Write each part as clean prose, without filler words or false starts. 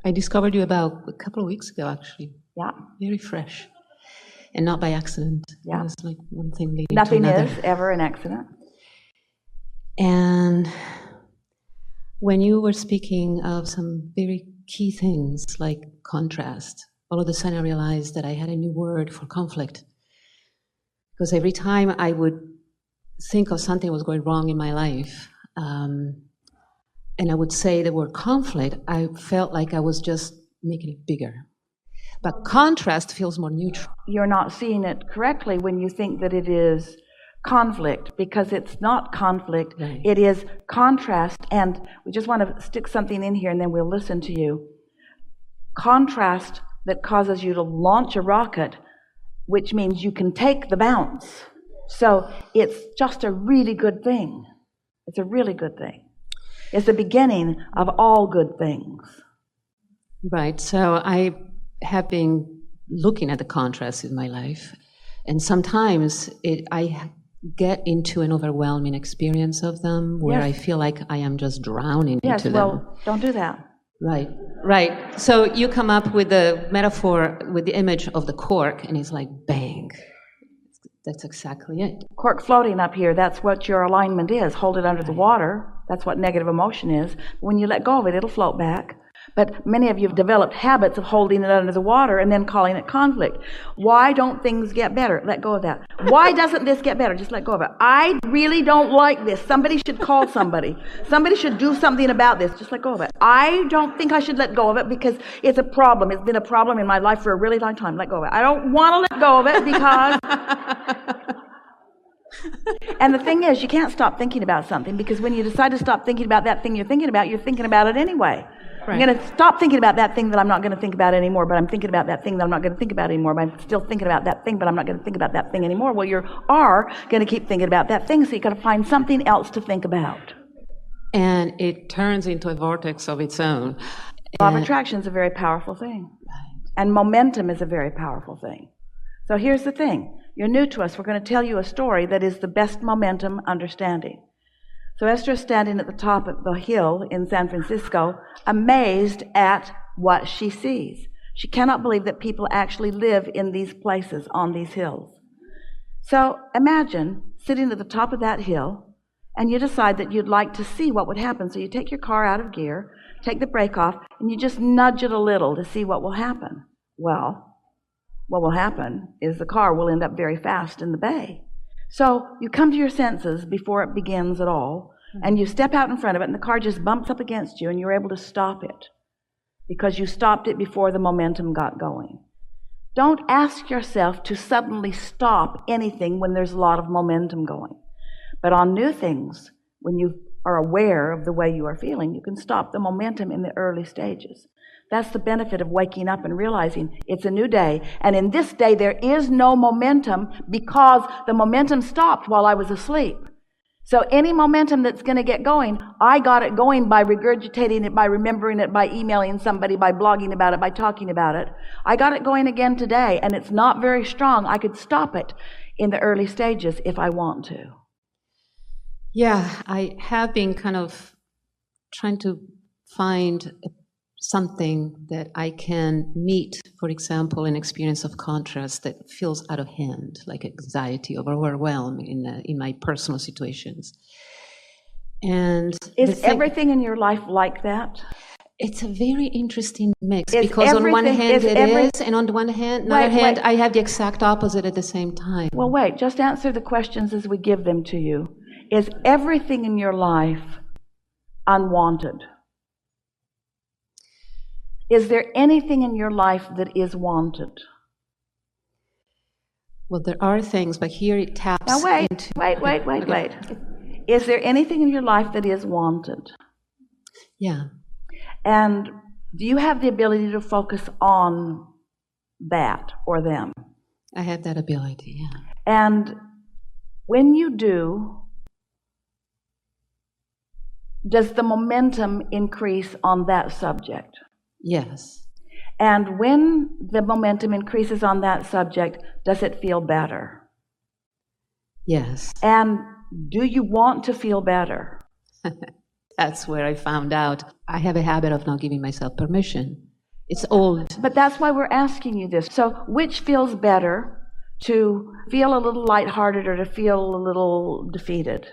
I discovered you about a couple of weeks ago, actually. Yeah. Very fresh. And not by accident. Yeah. It was like one thing leading Nothing to another. is ever an accident. And when you were speaking of some very key things like contrast, all of a sudden I realized that I had a new word for conflict. Because every time I would think of something that was going wrong in my life, and I would say the word conflict, I felt like I was just making it bigger. But contrast feels more neutral. You're not seeing it correctly when you think that it is conflict, because it's not conflict. Right. It is contrast. And we just want to stick something in here and then we'll listen to you. Contrast that causes you to launch a rocket, which means you can take the bounce. So it's just a really good thing. It's a really good thing. It's the beginning of all good things. Right. So I have been looking at the contrasts in my life, and sometimes I get into an overwhelming experience of them where Yes. I feel like I am just drowning Yes, into well, them. don't do that. Right. So you come up with the metaphor, with the image of the cork, and it's like, bang. That's exactly it. Cork floating up here, that's what your alignment is. Hold it under the water. That's what negative emotion is. When you let go of it, it'll float back. But many of you have developed habits of holding it under the water and then calling it conflict. Why don't things get better? Let go of that. Why doesn't this get better? Just let go of it. I really don't like this. Somebody should call somebody. Somebody should do something about this. Just let go of it. I don't think I should let go of it because it's a problem. It's been a problem in my life for a really long time. Let go of it. I don't want to let go of it because... And the thing is, you can't stop thinking about something, because when you decide to stop thinking about that thing you're thinking about it anyway. Right. I'm going to stop thinking about that thing that I'm not going to think about anymore, but I'm thinking about that thing that I'm not going to think about anymore, but I'm still thinking about that thing, but I'm not going to think about that thing anymore. Well, you are going to keep thinking about that thing, so you've got to find something else to think about. And it turns into a vortex of its own. Law of attraction is a very powerful thing. Right. And momentum is a very powerful thing. So here's the thing. You're new to us. We're going to tell you a story that is the best momentum understanding. So Esther is standing at the top of the hill in San Francisco, amazed at what she sees. She cannot believe that people actually live in these places, on these hills. So imagine sitting at the top of that hill, and you decide that you'd like to see what would happen. So you take your car out of gear, take the brake off, and you just nudge it a little to see what will happen. Well, what will happen is the car will end up very fast in the bay. So you come to your senses before it begins at all, and you step out in front of it, and the car just bumps up against you, and you're able to stop it because you stopped it before the momentum got going. Don't ask yourself to suddenly stop anything when there's a lot of momentum going. But on new things, when you are aware of the way you are feeling, you can stop the momentum in the early stages. That's the benefit of waking up and realizing it's a new day. And in this day, there is no momentum because the momentum stopped while I was asleep. So any momentum that's going to get going, I got it going by regurgitating it, by remembering it, by emailing somebody, by blogging about it, by talking about it. I got it going again today, and it's not very strong. I could stop it in the early stages if I want to. Yeah, I have been kind of trying to find something that I can meet, for example, an experience of contrast that feels out of hand, like anxiety or overwhelm in my personal situations. And is everything in your life like that? It's a very interesting mix, because on one hand it is, and on the one hand, I have the exact opposite at the same time. Well, wait, just answer the questions as we give them to you. Is everything in your life unwanted? Is there anything in your life that is wanted? Well, there are things, but here it taps now wait, into... Wait. Is there anything in your life that is wanted? Yeah. And do you have the ability to focus on that or them? I have that ability, yeah. And when you do, does the momentum increase on that subject? Yes. And when the momentum increases on that subject, does it feel better? Yes. And do you want to feel better? That's where I found out I have a habit of not giving myself permission It's old. But that's why we're asking you this. So which feels better, to feel a little lighthearted or to feel a little defeated?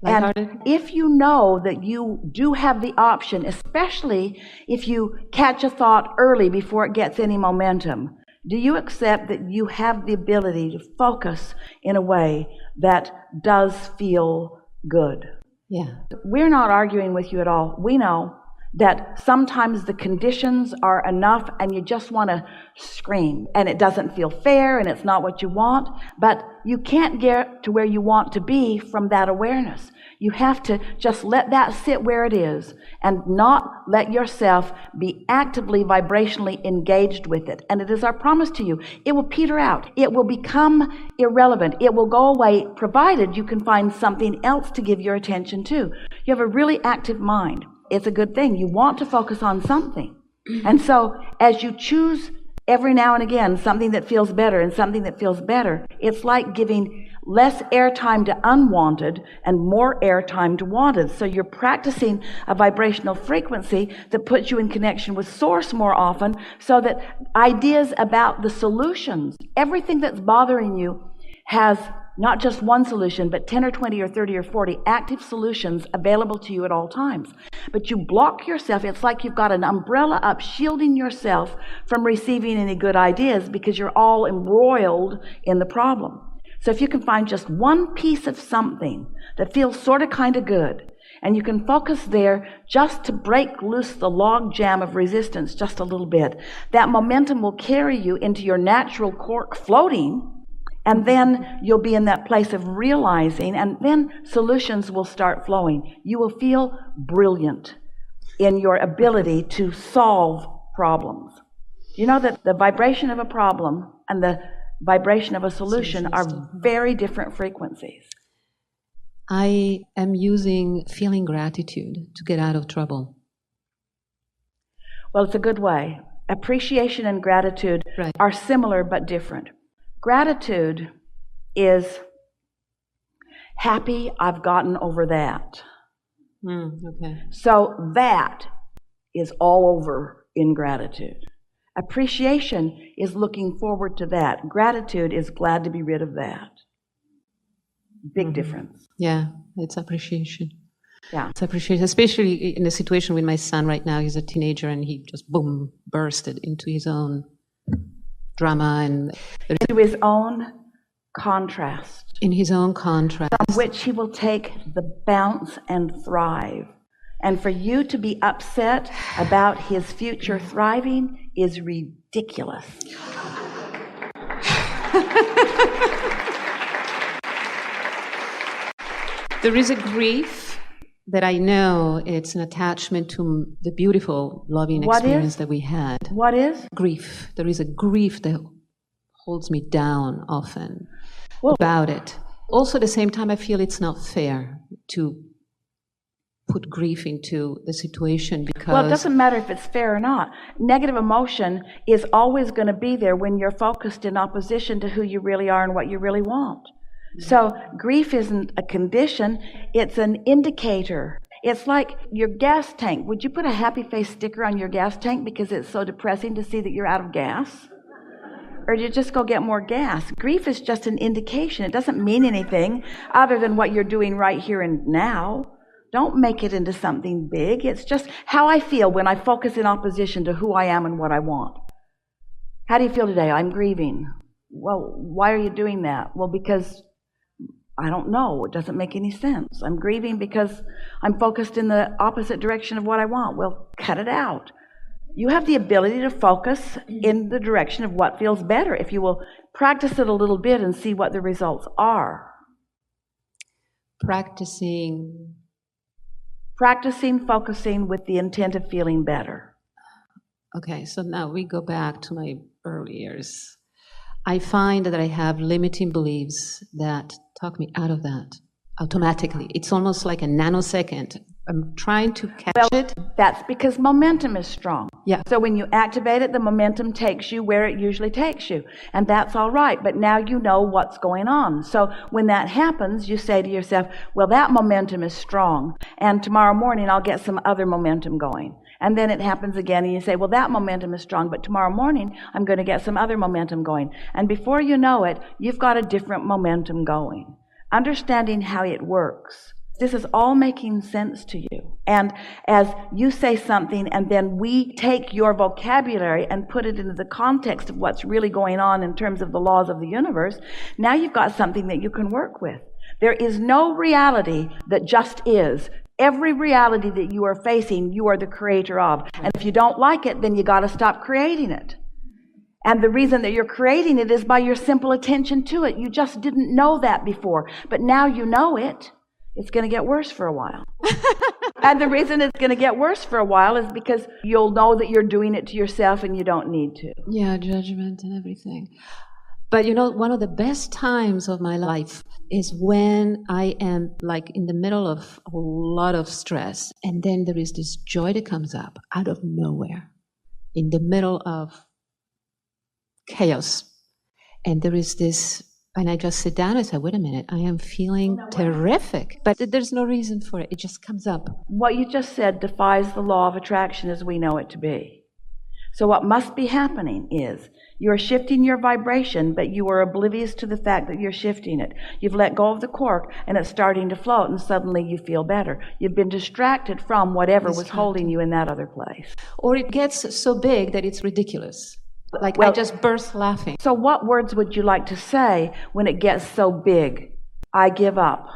Lighthearted? And if you know that you do have the option, especially if you catch a thought early before it gets any momentum, do you accept that you have the ability to focus in a way that does feel good? Yeah. We're not arguing with you at all. We know that sometimes the conditions are enough and you just want to scream and it doesn't feel fair and it's not what you want, but you can't get to where you want to be from that awareness. You have to just let that sit where it is and not let yourself be actively vibrationally engaged with it. And it is our promise to you, it will peter out. It will become irrelevant. It will go away, provided you can find something else to give your attention to. You have a really active mind. It's a good thing. You want to focus on something. And so as you choose every now and again something that feels better and something that feels better, it's like giving less airtime to unwanted and more airtime to wanted. So you're practicing a vibrational frequency that puts you in connection with source more often, so that ideas about the solutions, everything that's bothering you, has not just one solution, but 10 or 20 or 30 or 40 active solutions available to you at all times. But you block yourself. It's like you've got an umbrella up shielding yourself from receiving any good ideas because you're all embroiled in the problem. So if you can find just one piece of something that feels sort of kind of good, and you can focus there just to break loose the log jam of resistance just a little bit, that momentum will carry you into your natural cork floating. And then you'll be in that place of realizing, and then solutions will start flowing. You will feel brilliant in your ability to solve problems. You know that the vibration of a problem and the vibration of a solution are very different frequencies. I am using feeling gratitude to get out of trouble. Well, it's a good way. Appreciation and gratitude are similar but different. Gratitude is happy, I've gotten over that. Okay. So that is all over in gratitude. Appreciation is looking forward to that. Gratitude is glad to be rid of that. Big difference. Yeah, it's appreciation. Yeah. It's appreciation, especially in the situation with my son right now. He's a teenager and he just, boom, bursted into his own drama and into his own contrast. In his own contrast. From which he will take the bounce and thrive. And for you to be upset about his future thriving is ridiculous. There is a grief that I know it's an attachment to the beautiful, loving experience that we had. What is? Grief. There is a grief that holds me down often about it. Also, at the same time, I feel it's not fair to put grief into the situation because... Well, it doesn't matter if it's fair or not. Negative emotion is always going to be there when you're focused in opposition to who you really are and what you really want. So grief isn't a condition, it's an indicator. It's like your gas tank. Would you put a happy face sticker on your gas tank because it's so depressing to see that you're out of gas? Or do you just go get more gas? Grief is just an indication. It doesn't mean anything other than what you're doing right here and now. Don't make it into something big. It's just how I feel when I focus in opposition to who I am and what I want. How do you feel today? I'm grieving. Well, why are you doing that? Well, because I don't know. It doesn't make any sense. I'm grieving because I'm focused in the opposite direction of what I want. Well, cut it out. You have the ability to focus in the direction of what feels better if you will practice it a little bit and see what the results are. Practicing, focusing with the intent of feeling better. Okay, so now we go back to my early years. I find that I have limiting beliefs that talk me out of that automatically. It's almost like a nanosecond. I'm trying to catch it. That's because momentum is strong. Yeah. So when you activate it, the momentum takes you where it usually takes you. And that's all right. But now you know what's going on. So when that happens, you say to yourself, well, that momentum is strong. And tomorrow morning, I'll get some other momentum going. And then it happens again, and you say, well, that momentum is strong, but tomorrow morning I'm going to get some other momentum going. And before you know it, you've got a different momentum going. Understanding how it works. This is all making sense to you. And as you say something, and then we take your vocabulary and put it into the context of what's really going on in terms of the laws of the universe, now you've got something that you can work with. There is no reality that just is. Every reality that you are facing, you are the creator of. And if you don't like it, then you got to stop creating it. And the reason that you're creating it is by your simple attention to it. You just didn't know that before, but now you know it. It's going to get worse for a while. And the reason it's going to get worse for a while is because you'll know that you're doing it to yourself and you don't need to. Yeah, judgment and everything. But one of the best times of my life is when I am like in the middle of a lot of stress, and then there is this joy that comes up out of nowhere in the middle of chaos. And there is this, and I just sit down and say, wait a minute, I am feeling terrific. But there's no reason for it. It just comes up. What you just said defies the law of attraction as we know it to be. So what must be happening is you're shifting your vibration, but you are oblivious to the fact that you're shifting it. You've let go of the cork, and it's starting to float, and suddenly you feel better. You've been distracted from whatever was holding you in that other place. Or it gets so big that it's ridiculous. Like, I just burst laughing. So what words would you like to say when it gets so big? I give up.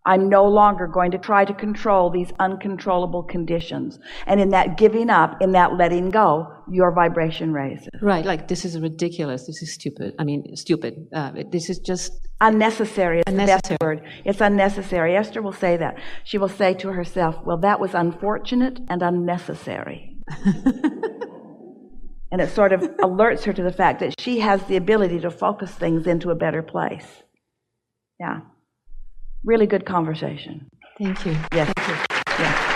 I'm no longer going to try to control these uncontrollable conditions. And in that giving up, in that letting go, your vibration raises. Right, like this is ridiculous, this is stupid. I mean, stupid. This is just... Unnecessary is the best word. It's unnecessary. Esther will say that. She will say to herself, well, that was unfortunate and unnecessary. And it sort of alerts her to the fact that she has the ability to focus things into a better place. Yeah. Really good conversation. Thank you. Yes. Thank you. Yes.